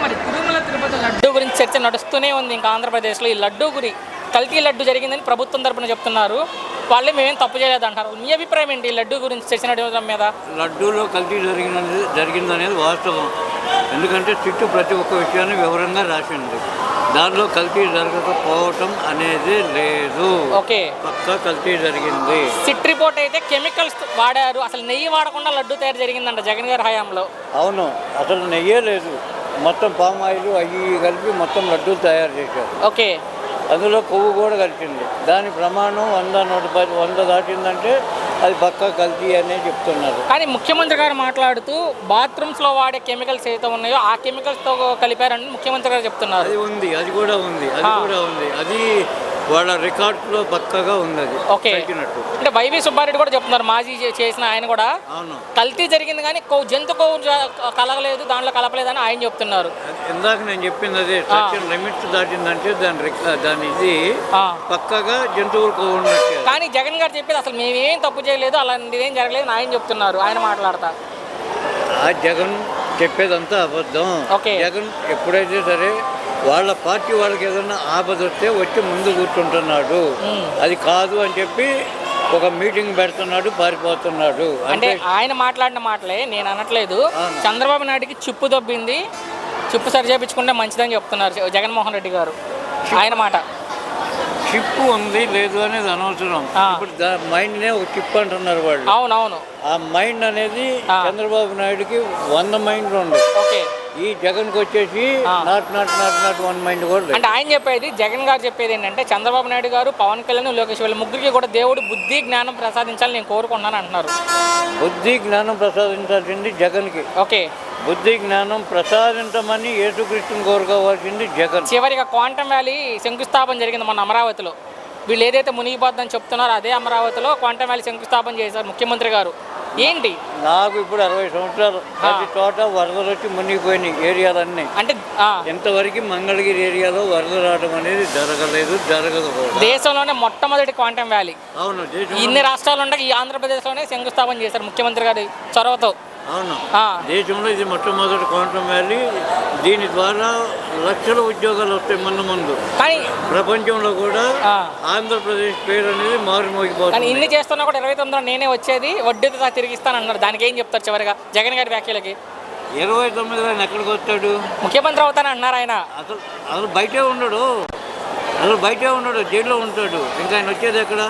మరి తిరుమల తిరుపతి లడ్డు గురించి చర్చ నడుస్తూనే ఉంది. ఇంకా ఆంధ్రప్రదేశ్లో ఈ లడ్డు కల్తీ లడ్డు జరిగిందని ప్రభుత్వం తరపున చెప్తున్నారు. వాళ్ళే మేమేం తప్పు చేయలేదు అంటారు. మీ అభిప్రాయం ఏంటి లడ్డు గురించి చర్చ నడవడం మీద? లడ్డూలో కల్తీ జరిగిందనేది వాస్తవం. ఎందుకంటే చుట్టూ ప్రతి ఒక్క విషయాన్ని వివరంగా రాసింది. దానిలో కల్తీ జరగకపోవటం అనేది లేదు. ఓకే, పక్కా కల్తీ జరిగింది. సిట్ రిపోర్ట్ అయితే కెమికల్స్ వాడారు, అసలు నెయ్యి వాడకుండా లడ్డు తయారు జరిగిందంట జగన్ గారి హయాంలో. అవును, అసలు నెయ్యే లేదు, మొత్తం పామ్ ఆయిల్ అవి కలిపి మొత్తం లడ్డూలు తయారు చేశారు. ఓకే, అందులో కొవ్వు కూడా కలిసింది. దాని ప్రమాణం 100 దాటిందంటే అది పక్కా కల్తీ అనే చెప్తున్నారు. కానీ ముఖ్యమంత్రి గారు మాట్లాడుతూ బాత్రూమ్స్లో వాడే కెమికల్స్ ఏదైతే ఉన్నాయో ఆ కెమికల్స్తో కలిపారని ముఖ్యమంత్రి గారు చెప్తున్నారు. అది ఉంది, అది కూడా ఉంది. అది వాళ్ళ రికార్డులో పక్కగా ఉంది. అది ఓకే, అంటే వైవి సుబ్బారెడ్డి కూడా చెప్తున్నారు, మాజీ చేసిన ఆయన కూడా కల్తీ జరిగింది కానీ జంతు కొవ్వు కలగలేదు, దాంట్లో కలపలేదని ఆయన చెప్తున్నారు. ఇందాక నేను చెప్పింది అదే, లిమిట్స్ దాటిందంటే దాని ఇది పక్కగా జంతువులు కొవ్వు ఉన్నట్టు. కానీ జగన్ గారు చెప్పేది అసలు మేమేం తప్పు చేయలేదు, అలాంటిది ఏం జరగలేదు ఆయన చెప్తున్నారు. ఆయన మాట్లాడతా జగన్ చెప్పేదంతా అబద్ధం. జగన్ ఎప్పుడైతే సరే వాళ్ళ పార్టీ వాళ్ళకి ఏదైనా ఆపద వస్తే వచ్చి ముందు కూర్చుంటున్నాడు. అది కాదు అని చెప్పి ఒక మీటింగ్ పెడుతున్నాడు, పారిపోతున్నాడు. అంటే ఆయన మాట్లాడిన మాటలే, నేను అనట్లేదు. చంద్రబాబు నాయుడికి చిప్పు దొబ్బింది, చిప్పు సరి చేయించుకుంటే మంచిదని చెప్తున్నారు జగన్మోహన్ రెడ్డి గారు. ఆయన మాట చిప్పు ఉంది లేదు అనేది అనవసరం. ఇప్పుడు మైండ్నే ఒక చిప్ అంటున్నారు వాళ్ళు. అవునవును, ఆ మైండ్ అనేది చంద్రబాబు నాయుడుకి 100 మైండ్లు ఉంది. ఓకే, ఈ జగన్కి వచ్చేసి నాట్ 1 మైండ్ కూడా. అంటే ఆయన చెప్పేది, జగన్ గారు చెప్పేది ఏంటంటే చంద్రబాబు నాయుడు గారు, పవన్ కళ్యాణ్, లోకేష్ వీళ్ళ ముగ్గురికి కూడా దేవుడు బుద్ధి జ్ఞానం ప్రసాదించాలని నేను కోరుకుంటున్నాను అంటున్నారు. బుద్ధి జ్ఞానం ప్రసాదించాల్సింది జగన్కి. ఓకే, బుద్ధి జ్ఞానం ప్రసాదించమని యేసుక్రీస్తుని కోరుకోవాల్సింది జగన్. చివరిగా క్వాంటమ్ వ్యాలీ శంకుస్థాపన జరిగింది మొన్న అమరావతిలో. వీళ్ళు ఏదైతే మునిగిపోద్దని చెప్తున్నారో అదే అమరావతిలో క్వాంటమ్ వ్యాలీ శంకుస్థాపన చేశారు ముఖ్యమంత్రి గారు. ఏంటి నాకు ఇప్పుడు 60 సంవత్సరాలు, ప్రతి చోట వరదలు వచ్చి మునిగిపోయినాయి ఏరియాలన్నీ. అంటే ఇంతవరకు మంగళగిరి ఏరియాలో వరద రావడం అనేది జరగదు. దేశంలోనే మొట్టమొదటి క్వాంటమ్ వ్యాలీ. అవును, ఇన్ని రాష్ట్రాలు ఉండగా ఈ ఆంధ్రప్రదేశ్లోనే శంకుస్థాపన చేశారు ముఖ్యమంత్రి గారి చొరవతో. అవును, దేశంలో ఇది మొట్టమొదటి క్వాంటమ్ వ్యాలీ. దీని ద్వారా లక్షల ఉద్యోగాలు వస్తాయి ముందు. కానీ ప్రపంచంలో కూడా ఆంధ్రప్రదేశ్ పేరు అనేది మారుమోగిపోతుంది. కానీ ఇన్ని చేస్తున్నా కూడా 29 నేనే వచ్చేది, వడ్డీతో తిరిగిస్తానన్నారు. దానికి ఏం చెప్తారు చివరిగా జగన్ గారి వ్యాఖ్యలకి? 29 ఆయన ఎక్కడికి వస్తాడు? ముఖ్యమంత్రి అవుతానన్నారు ఆయన. అసలు బయటే ఉండడు, జైల్లో ఉంటాడు. ఇంకా ఆయన వచ్చేది ఎక్కడ?